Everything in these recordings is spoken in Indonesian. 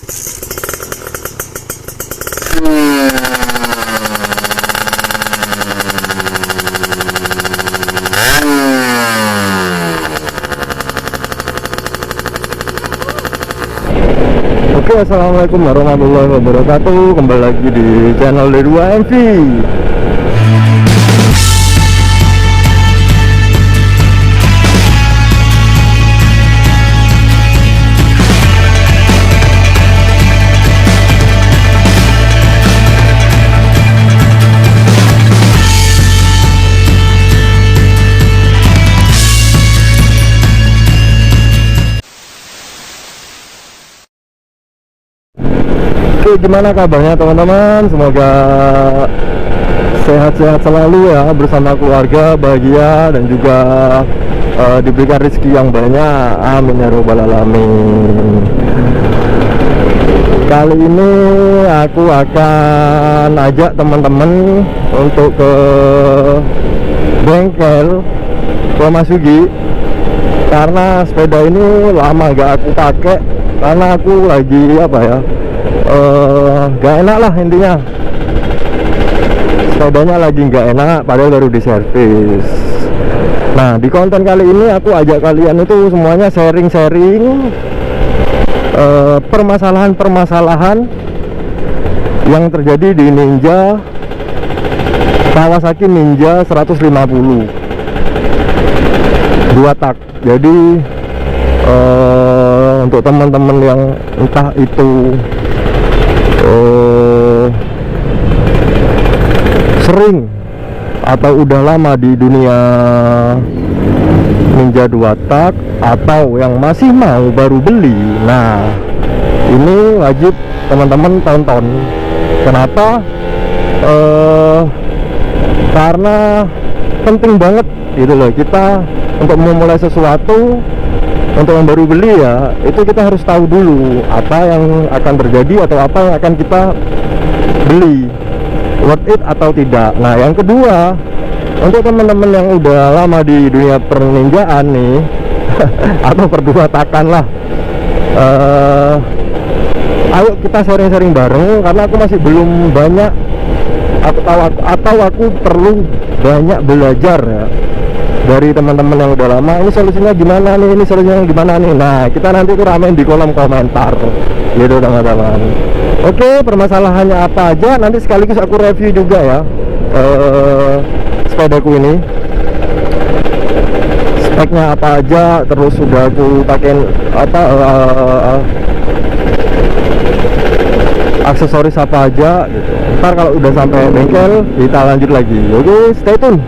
Oke, assalamualaikum warahmatullahi wabarakatuh. Kembali lagi di channel D2MV. Oke, gimana kabarnya teman-teman? Semoga sehat-sehat selalu ya, bersama keluarga, bahagia, dan juga diberikan rezeki yang banyak. Amin ya robbal alamin. Kali ini aku akan ajak teman-teman untuk ke bengkel ke Mas Yugi, karena sepeda ini lama gak aku pakai, karena aku lagi apa ya, gak enak lah intinya. Sepedanya lagi gak enak, padahal baru diservis. Nah, di konten kali ini aku ajak kalian itu semuanya sharing-sharing permasalahan-permasalahan yang terjadi di Ninja, Kawasaki Ninja 150 2 tak. Jadi untuk teman-teman yang entah itu sering atau udah lama di dunia Ninja 2 tak, atau yang masih mau baru beli, nah ini wajib teman-teman tonton. Kenapa? Karena penting banget gitu loh, kita untuk memulai sesuatu, untuk yang baru beli ya, itu kita harus tahu dulu apa yang akan terjadi atau apa yang akan kita beli, worth it atau tidak. Nah, yang kedua, untuk teman-teman yang udah lama di dunia perninjaan nih atau perdua takan lah, ayo kita sharing-sharing bareng, karena aku masih belum banyak, atau aku perlu banyak belajar ya dari teman-teman yang udah lama. Ini solusinya gimana nih, ini solusinya gimana nih. Nah, kita nanti tuh ramein di kolom komentar gitu teman-teman. Oke, permasalahannya apa aja nanti sekaligus aku review juga ya, sepedaku ini speknya apa aja, terus sudah aku pakai apa, aksesoris apa aja gitu. Ntar kalau udah sampai bengkel kita lanjut lagi. Oke, stay tune.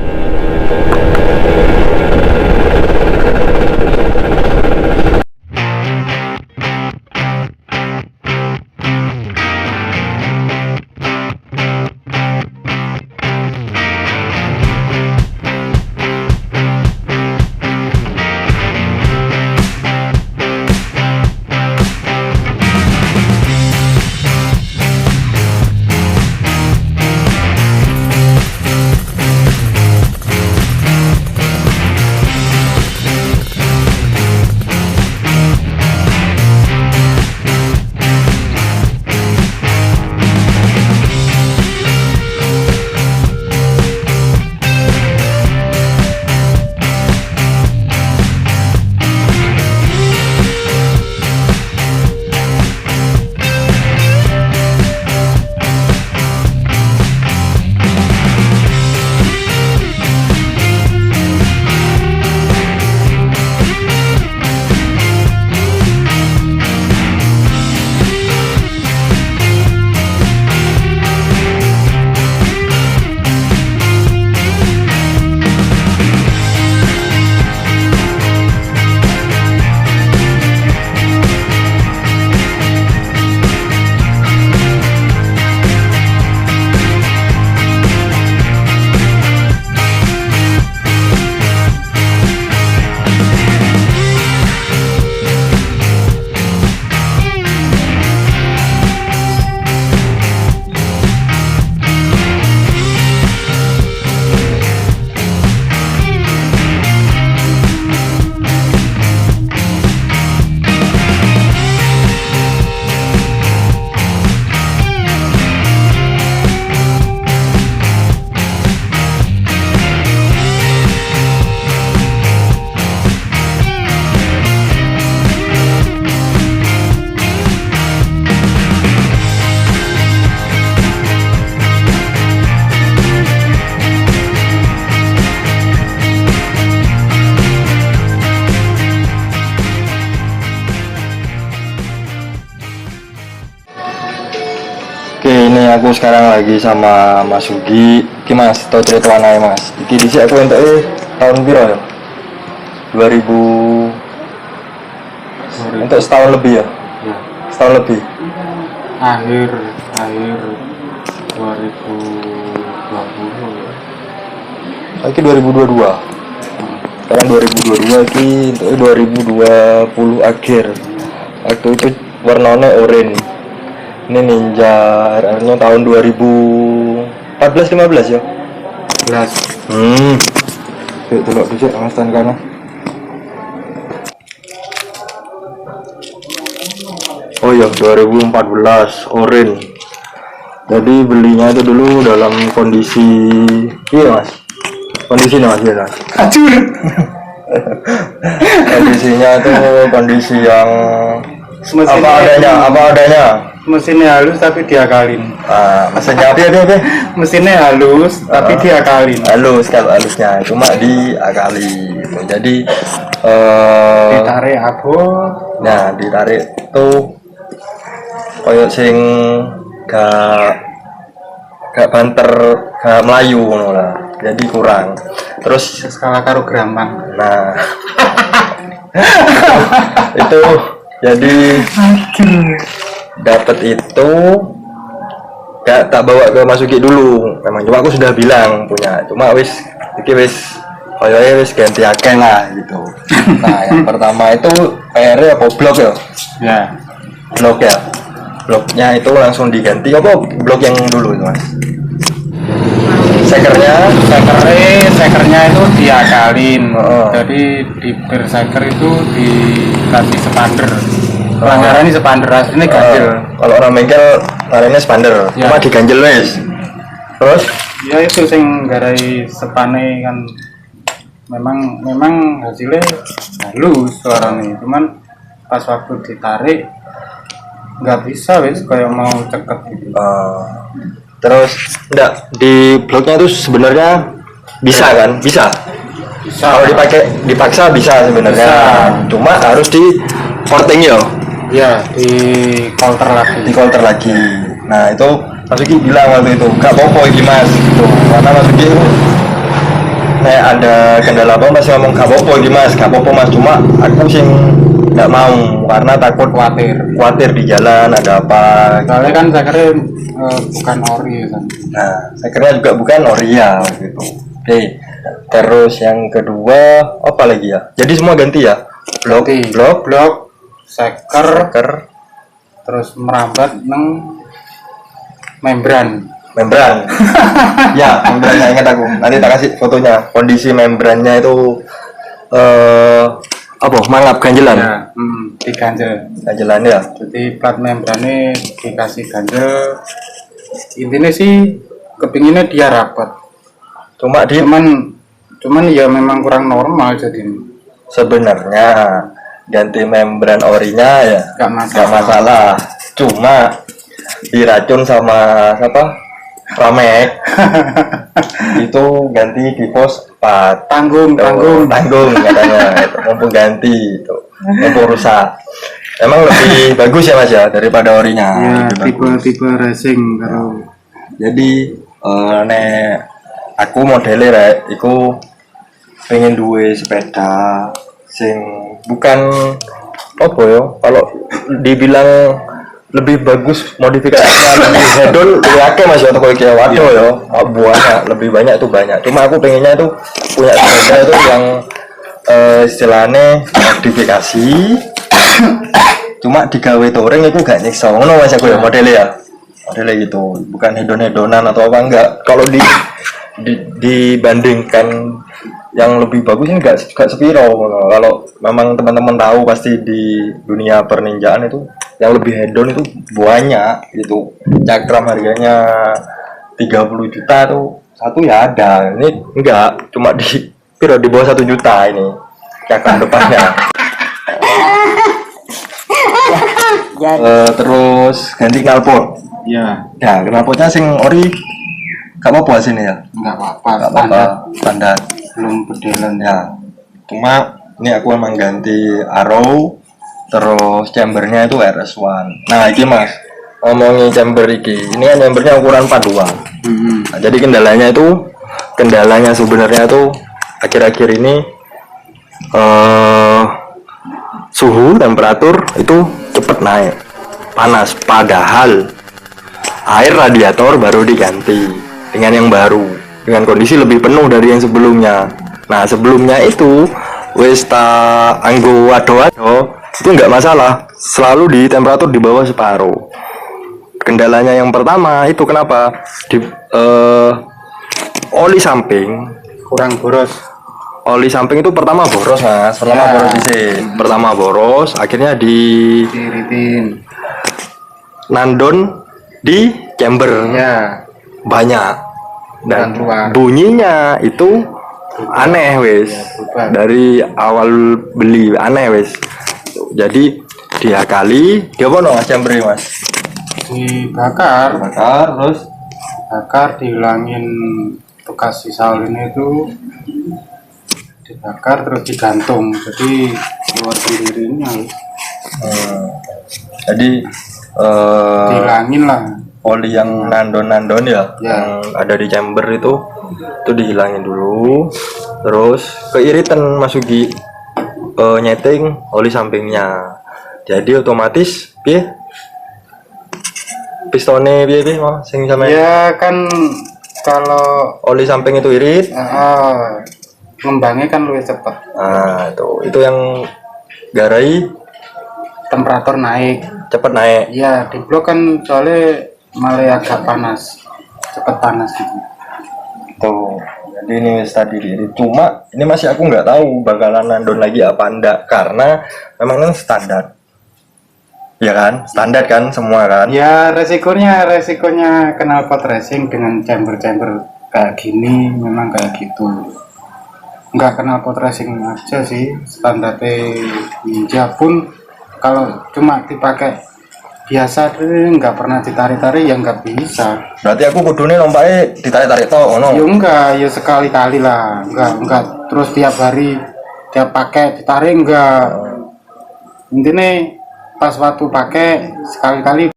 aku sekarang lagi sama Mas Sugi. Iki Mas, tau cerita ae Mas. Iki dhisik aku entuke tahun piro ya? 2000 untuk setahun lebih ya? Ya. Setahun lebih. Akhir 2020 ya. Iki 2022. Sekarang 2022 iki untuk 2020 akhir. Waktu itu warnanya oranye. Ini Ninja RR-nya tahun 2014-15 ya? 11. Yuk delok dhisik Mas tan kana. Oh iya, 2014 orange. Jadi belinya itu dulu dalam kondisi iya Mas. Kondisinya Mas ya. Mas? Acur. Kondisinya itu kondisi yang Mesinnya apa adanya. Mesinnya halus tapi diakalin. Mesinnya apa? Mesinnya halus tapi diakalin. Halus kalau halusnya cuma diakali. Jadi Ditarik abot. nah, ditarik tuh koyo sing gak banter, gak melayu ngono lah. Jadi kurang. Terus Skala karo graman. nah itu jadi dapat itu gak tak bawa ke Masuki dulu. Memang cuma aku sudah bilang punya. Cuma wis iki wis koyoke wis ganti akeh lah gitu. Nah, yang pertama itu PR apa blok ya? Ya. Blok ya. Bloknya itu langsung diganti apa blok yang dulu itu Mas? Sekernya itu diakalin. Oh. Jadi di berseker itu dikasih sepander. Pelanggaran ini sepander aslinya ganjil. Kalau orang bengkel ngarannya spander, Ya. cuma diganjel wes. Terus Ya itu sing garai sepane kan memang hasilnya halus suaranya. Cuman pas waktu ditarik nggak bisa wes kayak mau ceket gitu. terus enggak di bloknya itu sebenarnya bisa kan? Bisa. Bisa. Kalau dipaksa bisa sebenarnya. Bisa. Cuma harus di porting ya, Ya di counter lagi. di counter lagi. Nah, itu Mas Uki bilang waktu itu, "Gak apa-apa iki Mas." Gitu. Karena Mas Uki itu ada kendala apa masih ngomong gak apa-apa iki Mas, gak apa-apa Mas, cuma aku sing nggak mau karena takut khawatir di jalan ada apa. Soalnya kan saya kira bukan ori kan. Nah, saya kira juga bukan Oria gitu. Oke. Terus yang kedua apa lagi ya? Jadi semua ganti ya? Blok, seker, seker, terus merambat neng membran. Ya, membrannya ingat aku. Nanti tak kasih fotonya. Kondisi membrannya itu apa? Mangap ganjelan. Ya, diganjel. Ganjelan ya. Jadi plat membrannya dikasih ganjel. Intinya sih kepinginnya dia rapat. Cuman ya memang kurang normal jadi. Sebenarnya ganti membran orinya ya Gak masalah. Cuma diracun sama siapa? Ramek. Itu ganti di pos 4. Tanggung Katanya. Mumpung ganti itu. Mumpung rusak. Emang lebih bagus ya Mas ya daripada orinya. Ya, tipe racing kalau. Jadi nek aku modelnya rek iku pengen duwe sepeda sing bukan apa ya, kalau dibilang lebih bagus modifikasinya lebih hedon lebih akeh Mas ya, atau kayak waduh ya lebih banyak tuh banyak. Cuma aku pengennya itu punya sepeda itu yang istilahnya modifikasi cuma digawe touring itu gak nyiksa ngono Mas aku ya modelnya gitu, bukan hedon-hedonan atau apa enggak. Kalau dibandingkan yang lebih bagus ini gak sepiro. Kalau memang teman-teman tahu pasti di dunia perninjaan itu yang lebih hedon itu banyak gitu. Cakram harganya 30 juta tuh satu ya ada. Ini enggak, cuma di bawah 1 juta ini cakram depannya. Terus ganti knalpot. Ya, Knalpotnya sing ori gak apa-apa sini ya. nggak apa-apa. Standar. Belum berjalan Ya, cuma ini aku emang ganti arrow, terus chambernya itu RS1. Nah ini Mas, ngomongin chamber iki. Ini kan chambernya ukuran 42. Nah, jadi kendalanya sebenarnya tuh akhir-akhir ini suhu temperatur itu cepet naik panas, padahal air radiator baru diganti dengan yang baru dengan kondisi lebih penuh dari yang sebelumnya. Nah sebelumnya itu wis ta anggo wado-wado itu nggak masalah, selalu di temperatur di bawah separuh. Kendalanya yang pertama itu kenapa di oli samping kurang boros. Oli samping itu pertama boros mas, pertama boros, akhirnya Diritin. nandon di chamber Ya. banyak dan Keluar. bunyinya itu aneh wes, berubah. dari awal beli aneh wes. Jadi diakali dia apa mas chamber mas? Dibakar, Terus dihilangin bekas sisa olinya itu, dibakar terus digantung, jadi keluar sendirinya. jadi Dihilangin lah. oli yang nandon ya, Ya. yang ada di chamber itu dihilangin dulu, terus keiritan Mas Ugi nyeting oli sampingnya, jadi otomatis pistonnya piye mau sing sama Ya kan kalau oli samping itu irit. ngembangnya kan lebih cepat, Nah itu yang garai temperatur naik. cepet naik. Ya di blok kan soalnya malah agak panas, cepat panas gitu. Tuh, jadi ini wis tadi diirit. Cuma ini masih aku nggak tahu bakalan nandon lagi apa enggak, karena memang ini standar. Ya kan, standar kan semua kan. Ya resikonya knalpot racing dengan chamber kayak gini memang kayak gitu. Nggak knalpot racing aja sih, standarnya Ninja pun kalau cuma dipakai biasa nggak pernah ditarik-tarik ya nggak bisa. Berarti aku kudune lompake ditarik-tarik toh ngono. Ya enggak, ya sekali-kali lah, enggak terus tiap hari tiap pakai ditarik enggak. Intinya pas waktu pakai sekali-kali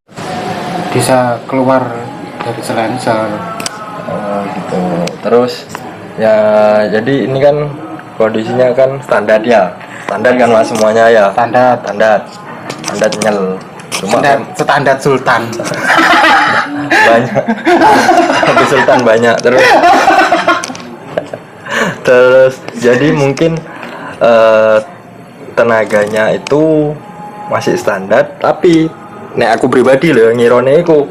bisa keluar dari silencer. Gitu. Terus ya jadi ini kan kondisinya kan standar ya. Standar kan mas semuanya ya. Standar nyel. Cuma standar Sultan. banyak. Tapi Sultan banyak terus jadi mungkin tenaganya itu masih standar, tapi nek aku pribadi loh ngirone iku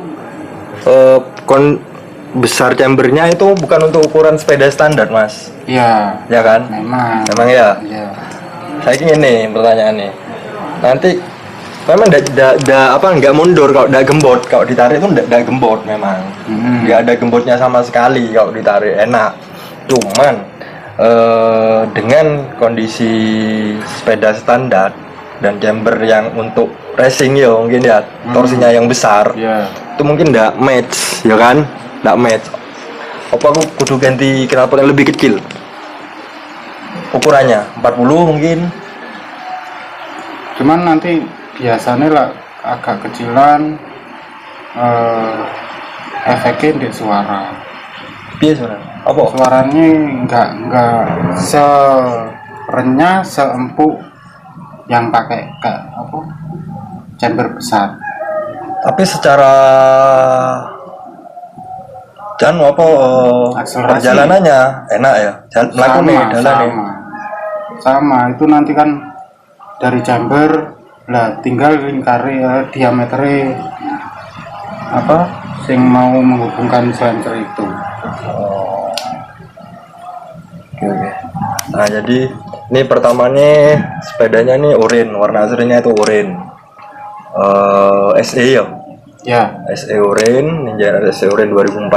besar chambernya itu bukan untuk ukuran sepeda standar mas. Iya. Ya kan? Memang ya. Iya. Saya ingin nih pertanyaannya, nanti memang nggak mundur kalau nggak gembot, kalau ditarik itu nggak gembot memang, nggak ada gembotnya sama sekali kalau ditarik enak. Cuman dengan kondisi sepeda standar dan chamber yang untuk racing ya mungkin ya torsinya yang besar, itu mungkin nggak match ya kan, nggak match. Apa aku kudu ganti knalpot yang lebih kecil ukurannya 40 mungkin. Cuman nanti biasanya lah agak kecilan, efeknya di suara. Biasa apa? Suaranya enggak serenyah seempuk yang pakai kayak apa chamber besar. Tapi secara Akselerasi. perjalanannya enak ya, sama itu nanti kan dari chamber lah tinggal lingkari diameternya apa sing mau menghubungkan silencer itu. Oke. Nah jadi ini pertama nih sepedanya nih warna aslinya itu SE ya, SE Ninja SE 2014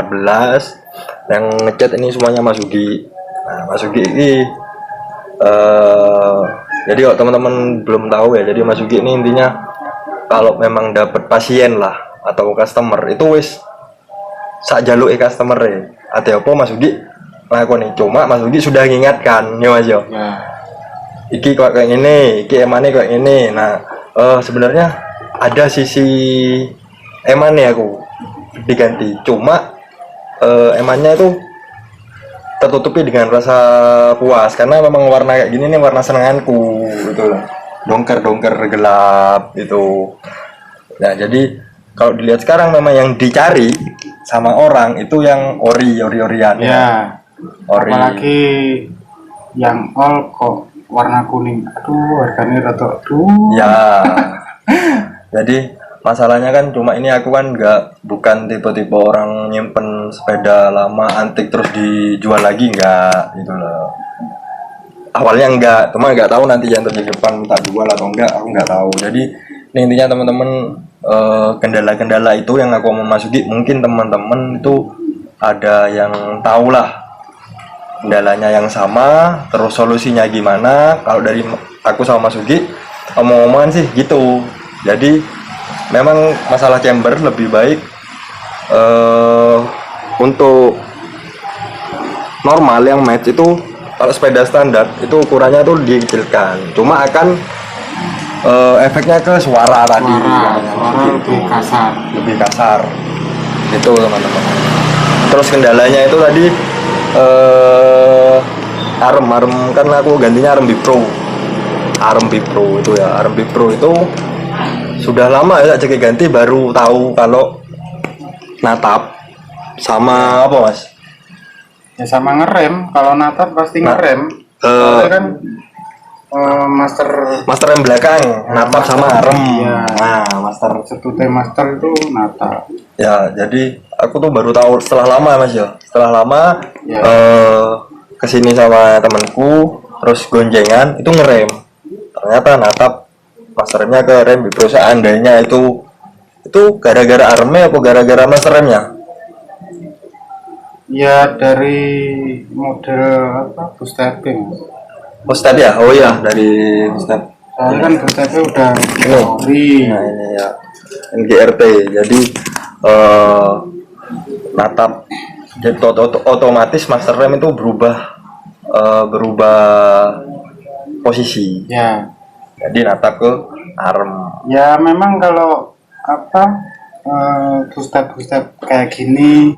yang ngecat ini semuanya Mas Ugi. Nah Mas Ugi ini jadi kalau teman-teman belum tahu ya, jadi Mas Ugi ini intinya kalau memang dapat pasien lah atau customer itu wis sak jaluke customer atau apa Mas Ugi nih. Cuma Mas Ugi sudah mengingatkan ya Mas yo. Iki kok kayak gini, iki emane kayak gini. Nah sebenarnya ada sisi emannya aku diganti, cuma emannya itu tertutupi dengan rasa puas karena memang warna kayak gini nih warna senenganku gitu loh, dongker gelap itu. Nah jadi kalau dilihat sekarang memang yang dicari sama orang itu yang ori-orian Ya, ori. apalagi yang all kok warna kuning. Aduh, harganya rada Ya jadi masalahnya kan cuma ini aku kan bukan tipe-tipe orang nyimpen sepeda lama antik terus dijual lagi, enggak gitu loh. Awalnya enggak, cuma enggak tahu nanti yang terjadi depan tak jual atau enggak, aku enggak tahu. Jadi ini intinya teman-teman, kendala-kendala itu yang aku mau masuki, mungkin teman-teman itu ada yang tahu lah kendalanya yang sama, terus solusinya gimana. Kalau dari aku sama Mas Ugi omong-omongan sih gitu. Jadi memang masalah chamber lebih baik untuk normal yang match itu, kalau sepeda standar itu ukurannya tuh dikecilkan, cuma akan efeknya ke suara tadi suara lebih kasar gitu teman-teman. Terus kendalanya itu tadi arem kan aku gantinya arem Bipro itu ya. Arem Bipro itu sudah lama ya jadi ganti, baru tahu kalau natap sama apa Mas? ya, sama ngerem. Kalau natap pasti ngerem. Soalnya kan master yang belakang natap sama arem. Ya. Nah, master Setute master itu natap. ya, jadi aku tuh baru tahu setelah lama Mas ya. Setelah lama Ya. Kesini sama temanku, terus gonjengan itu ngerem. Ternyata natap master remnya ke rem Bipro. Seandainya itu gara-gara aremnya apa gara-gara master remnya? Ya dari model apa bootstrapping. Step ya? Oh iya, dari step. Soalnya kan bootstrapping udah ori. Nah ini ya NGRT. Jadi natap jadi otomatis master rem itu berubah posisi. Ya. Jadi natap ke arem. Ya memang kalau apa bootstrap kayak gini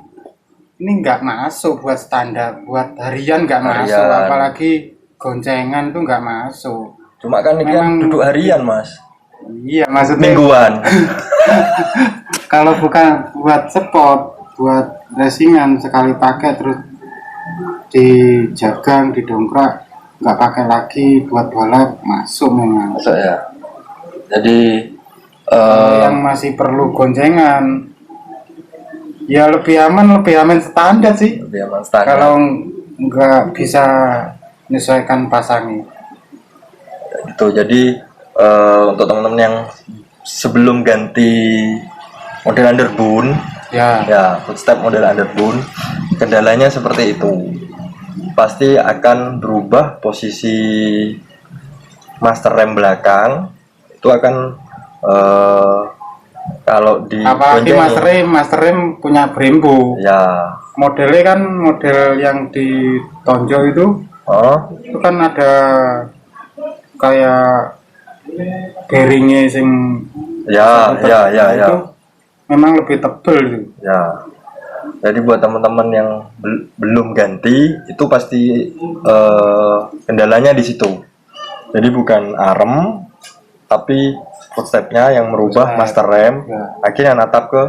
ini nggak masuk buat standar, buat harian nggak masuk, apalagi goncengan tuh nggak masuk. Cuma kan ini kan duduk harian Mas. Iya maksudnya Mingguan. kalau bukan buat sport, buat racingan sekali pakai terus dijagang, didongkrak, nggak pakai lagi buat balap masuk memang. Masuk ya. Jadi yang masih perlu goncengan ya lebih aman standar sih. lebih aman standar. Kalau nggak bisa menyesuaikan pasangnya. Itu jadi untuk teman-teman yang sebelum ganti model underbone ya footstep model underbone, kendalanya seperti itu, pasti akan berubah posisi master rem belakang itu akan kalau di apalagi master rem punya Brembo ya, modelnya kan model yang di Tonjo itu kan ada kayak bearingnya sing ya itu memang lebih tebel itu. Ya, jadi buat teman-teman yang belum ganti itu pasti kendalanya di situ. Jadi bukan arem, tapi footstepnya yang merubah master rem, akhirnya natap ke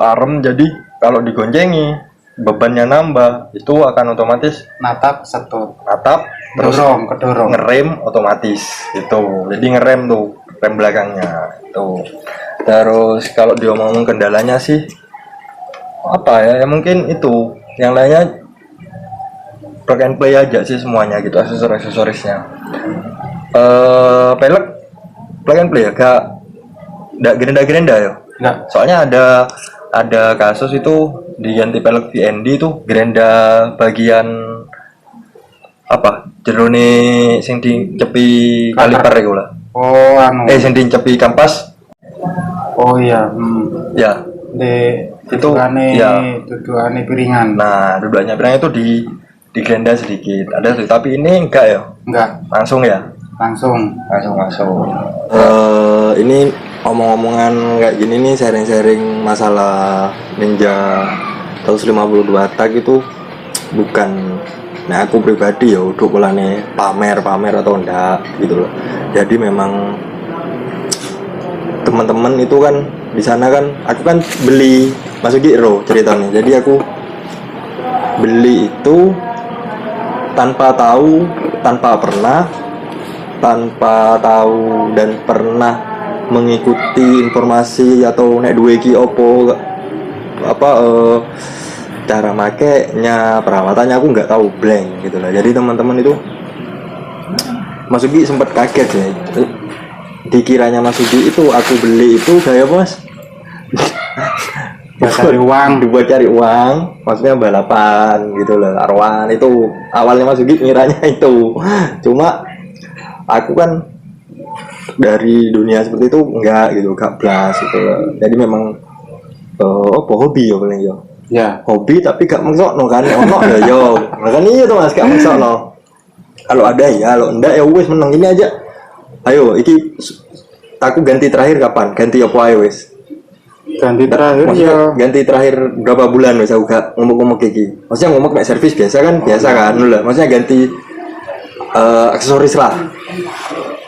arem. Jadi kalau digoncengi bebannya nambah, itu akan otomatis natap terus kedorong ngerem otomatis itu. Jadi ngerem tuh rem belakangnya itu. Terus kalau diomongin kendalanya sih apa ya, mungkin itu, yang lainnya plug and play aja sih semuanya gitu, aksesorisnya. Pelek plug and play ya, gak gerenda ya. Nggak. Soalnya ada kasus itu diganti pelek VND itu gerenda bagian apa jerone sing dicepi kaliper iku lah. Oh sing dicepi kampas. Oh iya. Ya. Itu dudukannya piringan. Nah, dudukannya piringan itu digerenda sedikit. Ada tuh, tapi ini enggak ya? Enggak. Langsung ya? Langsung. Ini omong-omongan kayak gini nih, sharing-sharing masalah Ninja 152 tag itu bukan, nah aku pribadi ya udah polane pamer atau enggak gitu loh. Jadi memang teman-teman itu kan di sana kan, aku kan beli masuk giro ceritanya. Jadi aku beli itu tanpa tahu, tanpa tahu dan pernah mengikuti informasi atau nek duwe iki opo apa cara makainya, perawatannya aku nggak tahu, blank gitu lah. Jadi teman-teman itu Mas Ugi sempat kaget ya, dikiranya Mas Ugi itu aku beli itu kayak Mas dibuat cari uang, maksudnya balapan gitu loh, arwan itu awalnya Mas Ugi ngiranya itu. Cuma aku kan dari dunia seperti itu enggak gitu, enggak blas gitu loh. Jadi memang apa hobi ya paling yo. Ya. Hobi tapi gak mengsokno kan, ono ya yo. Kan iya tuh Mas, gak mengsokno. Kalau ada ya, kalau enggak ya wis menang ini aja. Ayo, iki aku ganti terakhir kapan? Ganti apa ayo wis? Ganti terakhir ya. Ganti terakhir berapa bulan wis aku gak ngomong-ngomong iki. Maksudnya ngomong mek servis biasa kan lah. Maksudnya ganti aksesoris lah.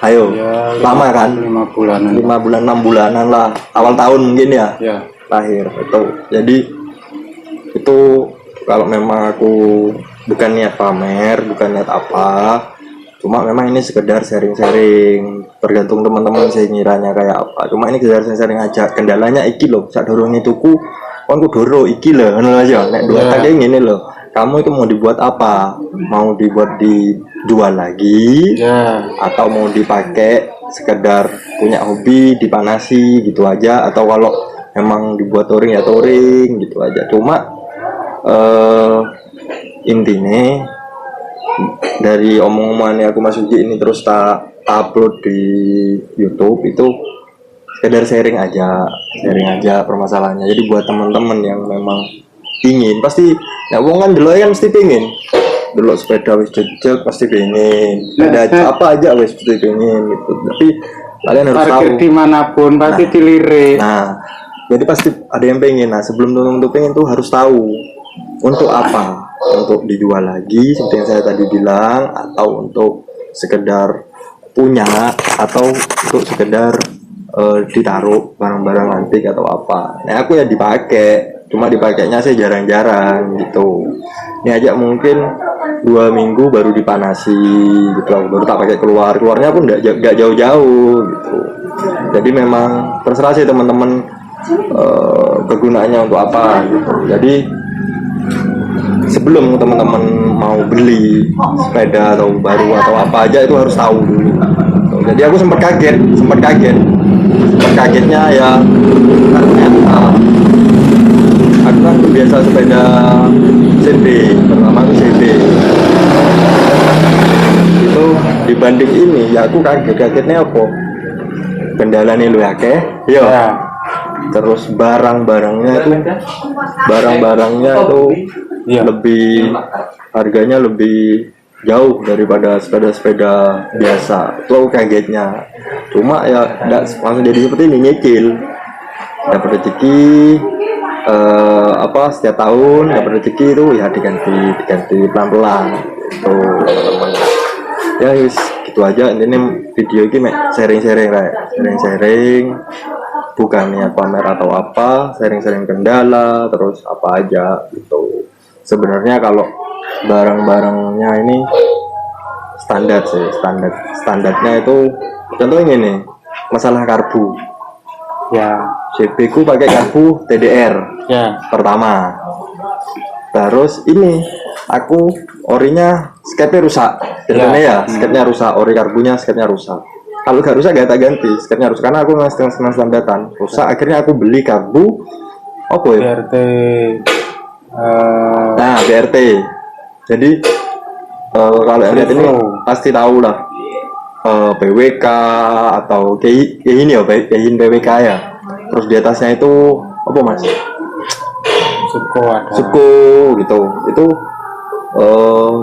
Ayo, Ya, lama kan? 5 bulanan. 5 bulan, 6 bulanan lah. Awal tahun mungkin ya. Ya. Terakhir itu. Jadi itu kalau memang aku bukan niat pamer, bukan niat apa, cuma memang ini sekedar sharing-sharing, tergantung teman-teman saya ngiranya kayak apa. Cuma ini sekedar sharing aja. Kendalanya iki loh, saat dorongnya tuku kon ku doro iki loh, ngono aja. Nek dua tak ngene loh. Kamu itu mau dibuat apa? Mau dibuat dijual lagi? Ya. Atau mau dipakai sekedar punya hobi, dipanasi gitu aja, atau kalau memang dibuat touring ya touring gitu aja. Cuma intinya dari omong-omongannya aku Mas Uji ini terus tak upload di YouTube itu sekedar sharing aja permasalahannya. Jadi buat teman-teman yang memang ingin, pasti ya wong kan dulu kan mesti pengen dulu sepeda wis jejak pasti pengen, ada apa aja wis pasti pengen gitu. Tapi kalian harus parkir tahu dimanapun pasti dilirik. nah jadi pasti ada yang pengen. Nah sebelum teman-teman pengen tuh harus tahu untuk apa, untuk dijual lagi seperti yang saya tadi bilang, atau untuk sekedar punya, atau untuk sekedar ditaruh barang-barang antik atau apa. Nah aku ya dipakai, cuma dipakainya saya jarang-jarang gitu. Ini aja mungkin 2 minggu baru dipanasi gitu, baru tak pakai keluarnya pun nggak jauh-jauh gitu. Jadi memang terserah sih teman-teman kegunaannya untuk apa gitu. Jadi sebelum teman-teman mau beli sepeda atau baru atau apa aja itu harus tahu dulu. Jadi aku sempat kagetnya ya, ternyata aku kan biasa sepeda CB, pertama itu CB itu dibanding ini ya aku kagetnya apa, kendalanya lu akeh yo ya. Terus barang-barangnya itu ya, lebih harganya lebih jauh daripada sepeda-sepeda biasa. Itu aku kagetnya. Cuma ya enggak langsung jadi seperti ini, nyicil. Dapat rezeki setiap tahun dapat rezeki itu ya diganti pelan-pelan. Itu teman-teman. Ya wis gitu aja. Ini video ini sharing-sharing. Bukan niat pamer atau apa, sharing-sharing kendala, terus apa aja gitu. Sebenarnya kalau barang-barangnya ini standar sih, standarnya itu contohnya ini masalah karbu ya, CB ku pakai karbu TDR ya pertama. Terus ini aku orinya skepnya rusak ceritanya ya, skepnya rusak, ori karbunya skepnya rusak. Kalau gak rusak gak tak ganti, skepnya rusak karena aku setengah standaran rusak. Akhirnya aku beli karbu apa ya, BRT BRT. Jadi kalau yang lihat ini pasti tahu lah, PWK atau kayak ini ya, kayak PWK ya. Terus di atasnya itu apa mas? Suko gitu. Itu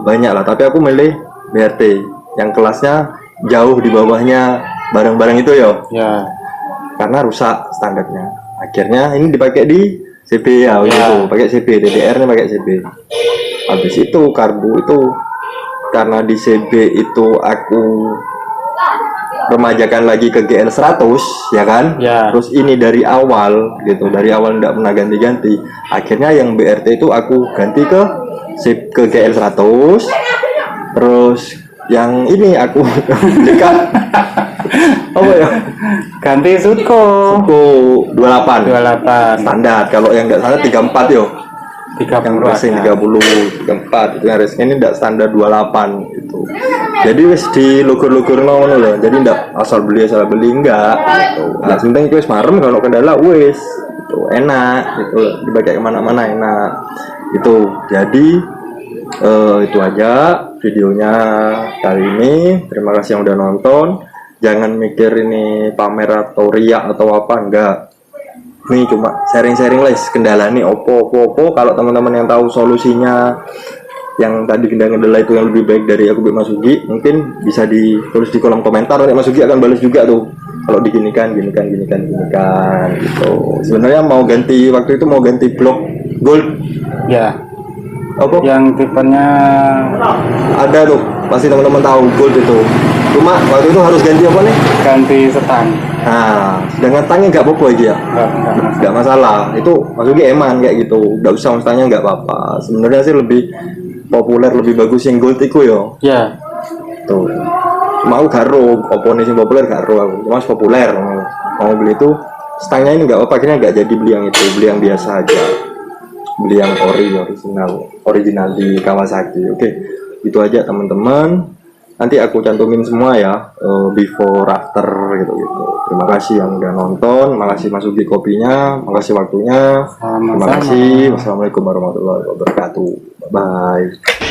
banyak lah. Tapi aku milih BRT yang kelasnya jauh di bawahnya barang-barang itu ya. karena rusak standarnya. Akhirnya ini dipakai di CB ya, gitu. Pakai CB, DDR-nya pakai CB. Habis itu karbu itu karena di CB itu aku remajakan lagi ke GL 100 ya kan. Terus ini dari awal gitu, dari awal tidak pernah ganti-ganti. Akhirnya yang BRT itu aku ganti ke GL 100. Terus yang ini aku dekat apa ya, ganti Suko 28 standar. Kalau yang nggak standar 34 yo, 30 yang racing 30 34 itu yang racing ini tidak standar 28 itu. Jadi wis di lugur-lugur ngono loh, jadi ndak asal beli enggak gitu. Nah sebenarnya itu wis marem kalau kendala wis itu enak gitu, dipakai kemana-mana enak itu. Jadi itu aja videonya kali ini. Terima kasih yang udah nonton. Jangan mikir ini pamer atau riak atau apa, enggak. Ini cuma sharing-sharing lah kendala nih opo. Kalau teman-teman yang tahu solusinya yang tadi kendala itu yang lebih baik dari aku Mas Ugi, mungkin bisa ditulis di kolom komentar. Nanti Mas Ugi akan balas juga tuh. Kalau diginikan gitu. Sebenarnya mau ganti, waktu itu mau ganti blok gold. Ya. Apa? Yang tipenya ada tuh, pasti teman-teman tahu gold itu. Cuma waktu itu harus ganti apa nih? Ganti setang. Nah, sedangkan tangnya nggak apa-apa aja ya. Nggak masalah. Itu maksudnya eman kayak gitu. Nggak usah mustahnya nggak apa-apa. Sebenarnya sih lebih populer, lebih bagus yang gold itu yo. Ya. Tuh. Cuma aku garo, opone sing populer garo aku. Cuma populer. Mau beli itu stangnya ini nggak apa-apa, akhirnya nggak jadi beli yang itu, beli yang biasa aja. Beli yang original di Kawasaki. Oke, itu aja teman-teman. Nanti aku cantumin semua ya, before after gitu. Terima kasih yang udah nonton, makasih Mas Ugi kopinya, makasih waktunya. Terima kasih. Wassalamualaikum warahmatullahi wabarakatuh. Bye.